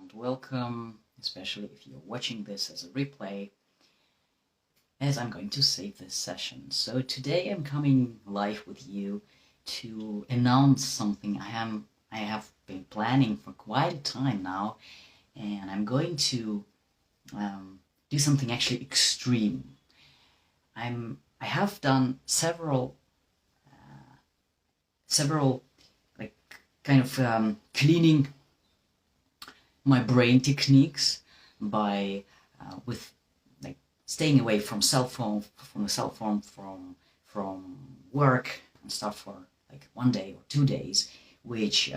and welcome, especially if you're watching this as a replay, as I'm going to save this session. So today I'm coming live with you to announce something I have been planning for quite a time now, and I'm going to do something actually extreme. I have done several like kind of cleaning my brain techniques by with like staying away from the cell phone, from work and stuff for like 1 day or 2 days, which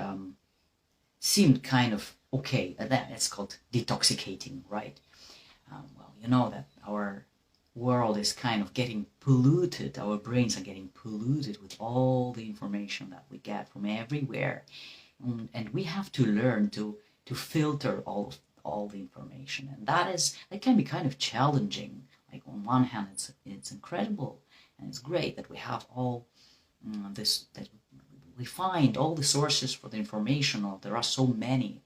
seemed kind of okay. It's called detoxicating, right? Well, you know that our world is kind of getting polluted. Our brains are getting polluted with all the information that we get from everywhere, and we have to learn to filter all the information, and that can be kind of challenging. Like on one hand, it's incredible and it's great that we have all this, that we find all the sources for the information, or there are so many.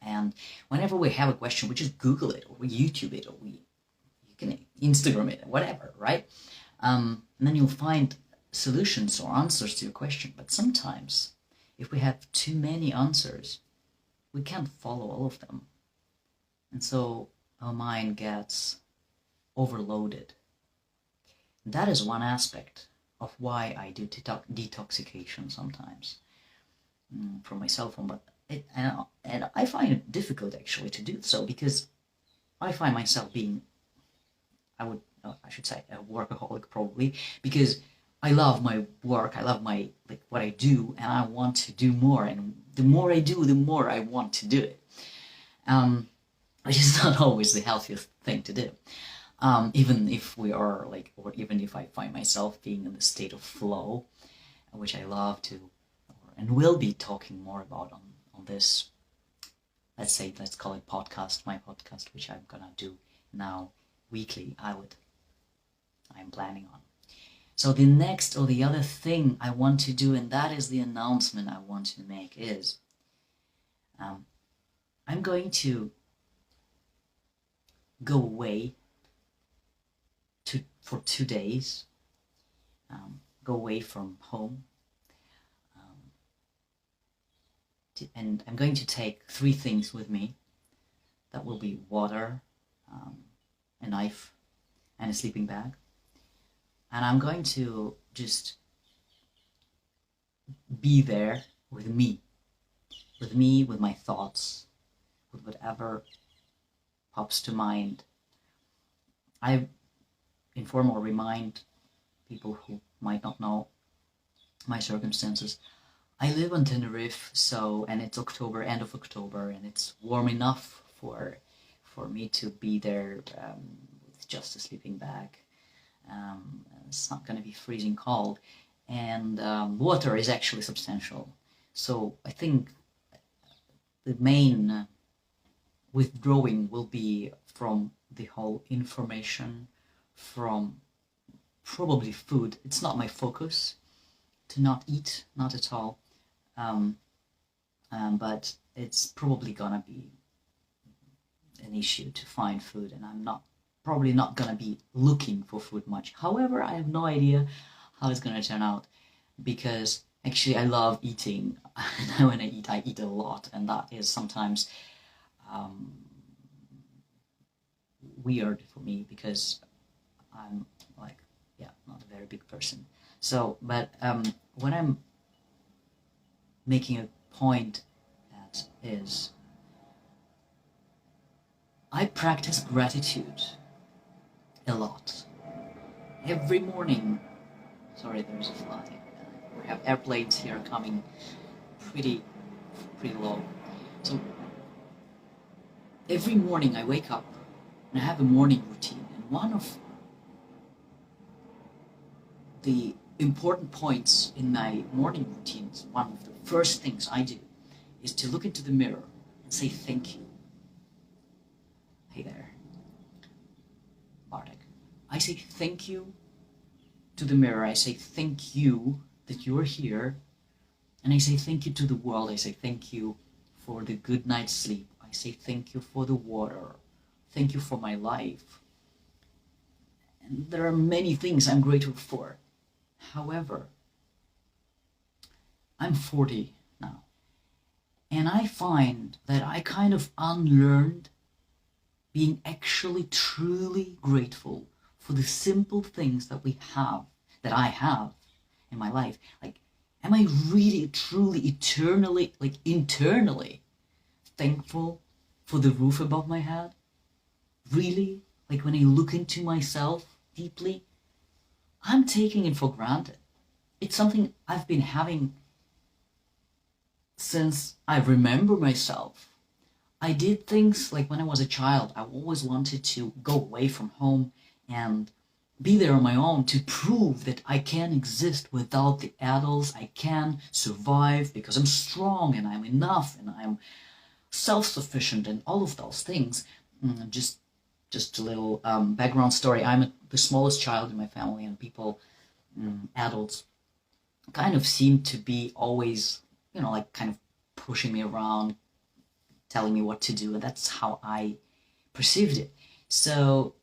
And whenever we have a question, we just Google it, or we YouTube it, or you can Instagram it, whatever, right? And then you'll find solutions or answers to your question. But sometimes, if we have too many answers, we can't follow all of them. And so our mind gets overloaded. That is one aspect of why I do detoxification sometimes from my cell phone. But and I find it difficult actually to do so, because I find myself being, I should say, a workaholic probably, because I love my work, I love my what I do, and I want to do more. And the more I do, the more I want to do it, which is not always the healthiest thing to do. Even if we are or even if I find myself being in the state of flow, which I love to, and will be talking more about on this, let's call it podcast, my podcast, which I'm gonna do now weekly. I'm planning on. So the next or the other thing I want to do, and that is the announcement I want to make, is I'm going to go away for 2 days, go away from home, and I'm going to take 3 things with me. That will be water, a knife, and a sleeping bag. And I'm going to just be there with me, with my thoughts, with whatever pops to mind. I inform or remind people who might not know my circumstances. I live on Tenerife, and it's October, end of October, and it's warm enough for me to be there with just a sleeping bag. It's not going to be freezing cold, and water is actually substantial. So I think the main withdrawing will be from the whole information, from probably food. It's not my focus to not eat, not at all. But it's probably gonna be an issue to find food, and I'm probably not gonna be looking for food much. However, I have no idea how it's gonna turn out, because actually I love eating. And when I eat a lot, and that is sometimes weird for me, because I'm not a very big person. So, but when I'm making a point, that is, I practice gratitude a lot. Every morning, sorry, there's a fly. We have airplanes here coming pretty low. So every morning I wake up and I have a morning routine, and one of the important points in my morning routines, one of the first things I do, is to look into the mirror and say thank you. Hey there, Bartek. I say thank you to the mirror. I say thank you that you're here, and I say thank you to the world. I say thank you for the good night's sleep. I say thank you for the water, thank you for my life. And there are many things I'm grateful for. However, I'm 40 now, and I find that I kind of unlearned being actually truly grateful for the simple things that I have in my life. Like, am I really, truly, eternally, like internally thankful for the roof above my head? Really? Like, when I look into myself deeply, I'm taking it for granted. It's something I've been having since I remember myself. I did things like when I was a child, I always wanted to go away from home and be there on my own to prove that I can exist without the adults. I can survive because I'm strong and I'm enough and I'm self-sufficient and all of those things. Just a little background story. I'm the smallest child in my family, and people, adults, kind of seem to be always, like kind of pushing me around, telling me what to do, and that's how I perceived it. So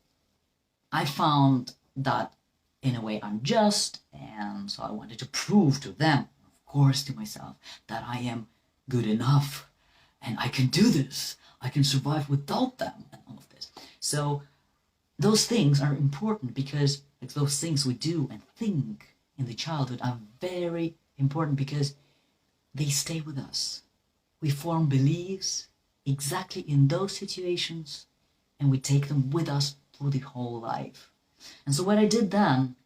I found that in a way unjust, and so I wanted to prove to them, of course to myself, that I am good enough and I can do this. I can survive without them and all of this. So those things are important because like those things we do and think in the childhood are very important because they stay with us. We form beliefs exactly in those situations, and we take them with us through the whole life. And so what I did then,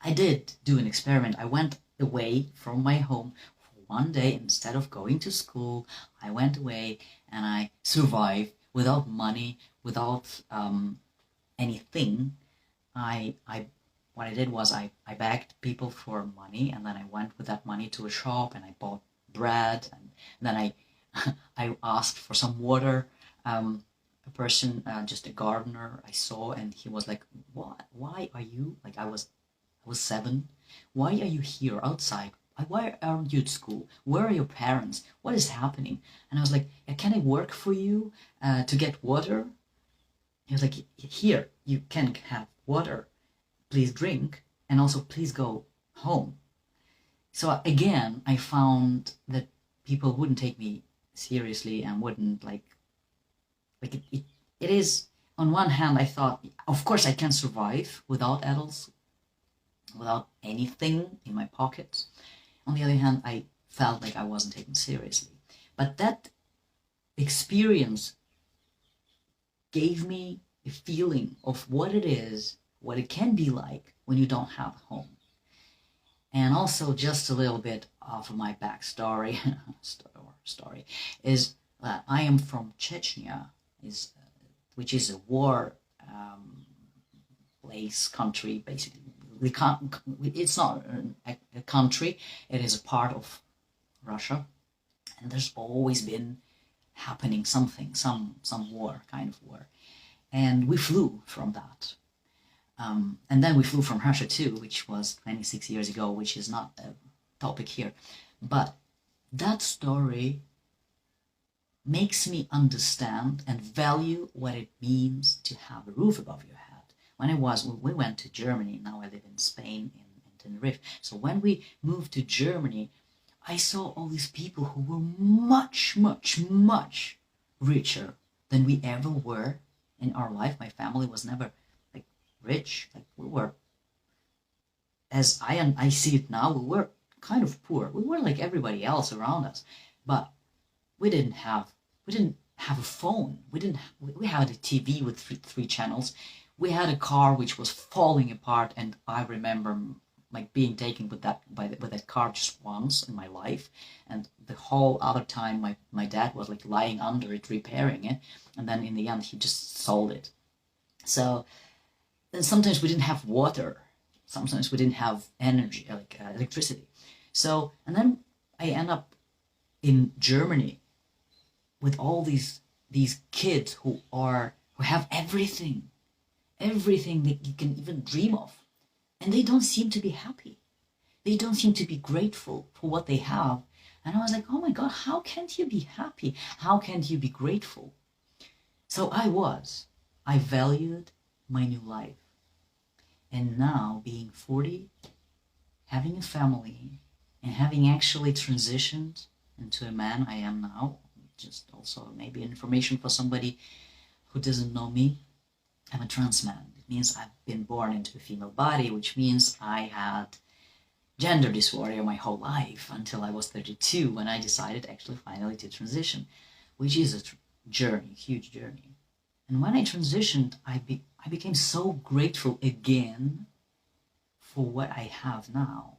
I did do an experiment. I went away from my home for one day. Instead of going to school, I went away and I survived without money, without anything. What I did was I begged people for money, and then I went with that money to a shop and I bought bread, and then I I asked for some water. A person, just a gardener I saw, and he was like, "What? Why are you like?" I was 7. Why are you here outside? Why aren't you at school? Where are your parents? What is happening? And I was like, "Can I work for you to get water?" He was like, "Here, you can have water. Please drink, and also please go home." So again, I found that people wouldn't take me seriously and wouldn't it is, on one hand I thought, of course I can survive without adults, without anything in my pockets. On the other hand, I felt like I wasn't taken seriously. But that experience gave me a feeling of what it is, what it can be like when you don't have a home. And also, just a little bit of my backstory story is that I am from Chechnya, which is a war place, country, basically. It's not a country, it is a part of Russia, and there's always been happening something, some war, kind of war. And we flew from that. And then we flew from Russia too, which was 26 years ago, which is not a topic here. But that story makes me understand and value what it means to have a roof above your head. We went to Germany, now I live in Spain, in Tenerife. So when we moved to Germany, I saw all these people who were much, much, much richer than we ever were in our life. My family was never rich. Like, we were, as I see it now, we were kind of poor. We were like everybody else around us, but we didn't have a phone. We had a TV with three channels. We had a car which was falling apart, and I remember like being taken with that car just once in my life, and the whole other time my dad was like lying under it repairing it, and then in the end he just sold it. So then sometimes we didn't have water, sometimes we didn't have energy, like electricity. So, and then I end up in Germany with all these kids who have everything that you can even dream of, and they don't seem to be happy. They don't seem to be grateful for what they have, And I was like, oh my God, how can't you be happy? How can't you be grateful? So I valued my new life. And now being 40, having a family, and having actually transitioned into a man I am now, just also maybe information for somebody who doesn't know me, I'm a trans man. It means I've been born into a female body, which means I had gender dysphoria my whole life until I was 32 when I decided actually finally to transition, which is a journey, huge journey. And when I transitioned, I became so grateful again for what I have now.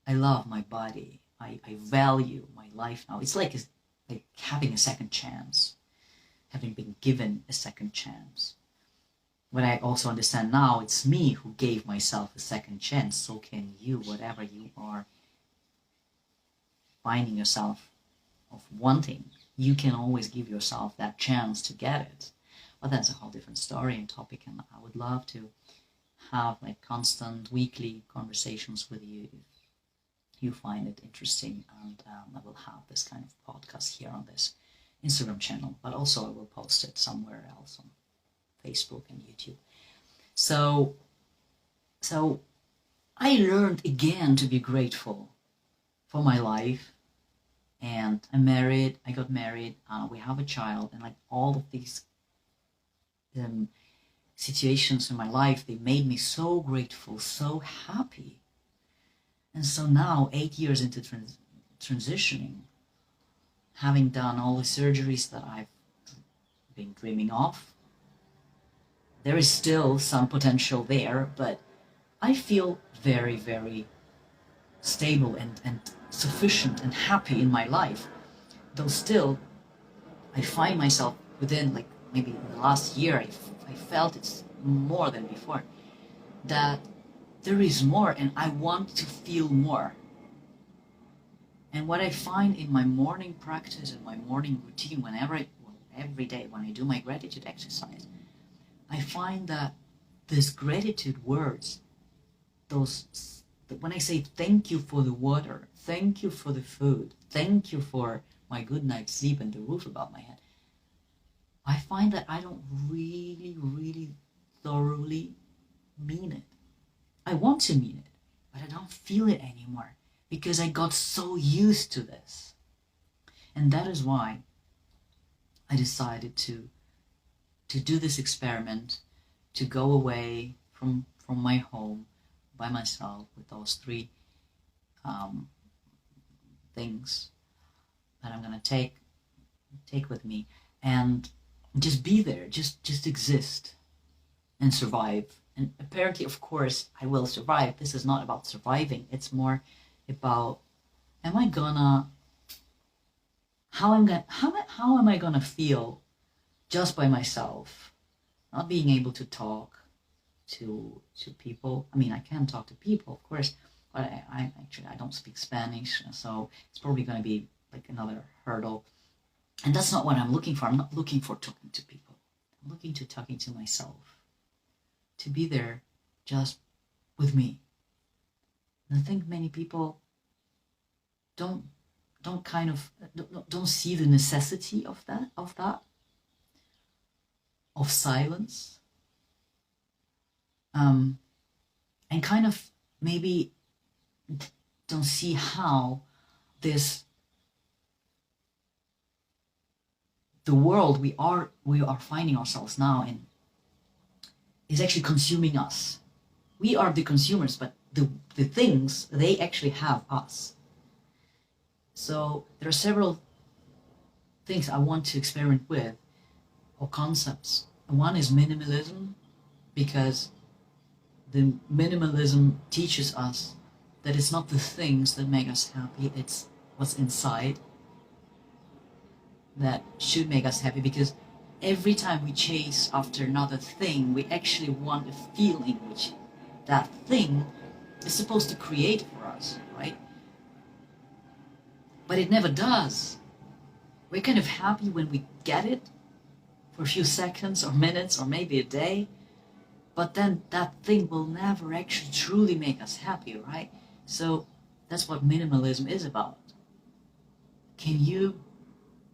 I love my body. I value my life now. It's like having a second chance, having been given a second chance. What I also understand now, it's me who gave myself a second chance. So can you, whatever you are finding yourself of wanting, you can always give yourself that chance to get it. But that's a whole different story and topic, and I would love to have like constant weekly conversations with you if you find it interesting, and I will have this kind of podcast here on this Instagram channel, but also I will post it somewhere else on Facebook and YouTube. So I learned again to be grateful for my life, and I got married, we have a child, and like all of these situations in my life, they made me so grateful, so happy. And so now, 8 years into transitioning, having done all the surgeries that I've been dreaming of, there is still some potential there, but I feel very, very stable and sufficient and happy in my life. Though still, I find myself within like maybe in the last year, I felt it's more than before, that there is more and I want to feel more. And what I find in my morning practice and my morning routine, every day when I do my gratitude exercise, I find that these gratitude words, when I say thank you for the water, thank you for the food, thank you for my good night's sleep and the roof above my head, I find that I don't really, really thoroughly mean it. I want to mean it, but I don't feel it anymore because I got so used to this. And that is why I decided to do this experiment, to go away from my home by myself with those three things that I'm gonna take with me, and just be there, just exist and survive. And apparently, of course, I will survive. This is not about surviving. It's more about, how am I gonna feel just by myself, not being able to talk to people. I mean, I can talk to people, of course, but I don't speak Spanish, so it's probably going to be like another hurdle. And that's not what I'm looking for. I'm not looking for talking to people. I'm looking to talking to myself, to be there just with me. And I think many people don't see the necessity of that, of silence, and kind of maybe don't see how the world we are finding ourselves now in is actually consuming us. We are the consumers, but the things, they actually have us. So there are several things I want to experiment with, or concepts. One is minimalism, because the minimalism teaches us that it's not the things that make us happy, it's what's inside that should make us happy, because every time we chase after another thing, we actually want a feeling which that thing is supposed to create for us, right? But it never does. We're kind of happy when we get it for a few seconds or minutes or maybe a day, but then that thing will never actually truly make us happy, right? So that's what minimalism is about.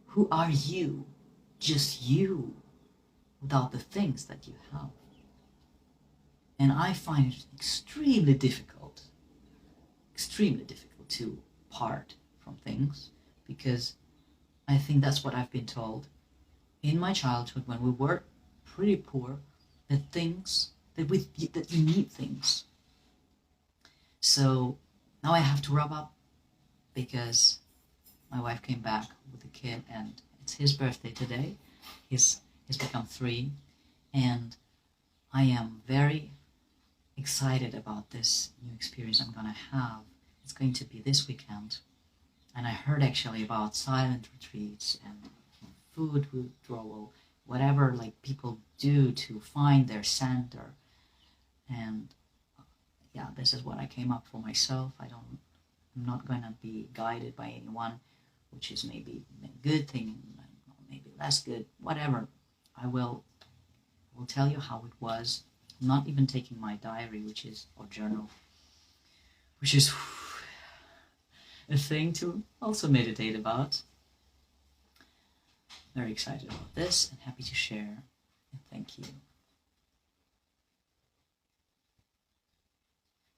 who are you? Just you, without the things that you have. And I find it extremely difficult to part from things, because I think that's what I've been told in my childhood when we were pretty poor, that you need things. So now I have to rub up, because my wife came back with a kid and it's his birthday today. He's become 3, and I am very excited about this new experience I'm gonna have. It's going to be this weekend, and I heard actually about silent retreats and food withdrawal, whatever like people do to find their center. And yeah, this is what I came up for myself. I'm not going to be guided by anyone, which is maybe a good thing, maybe less good, whatever. I will tell you how it was. I'm not even taking my diary, or journal, which is a thing to also meditate about. Very excited about this and happy to share. And thank you.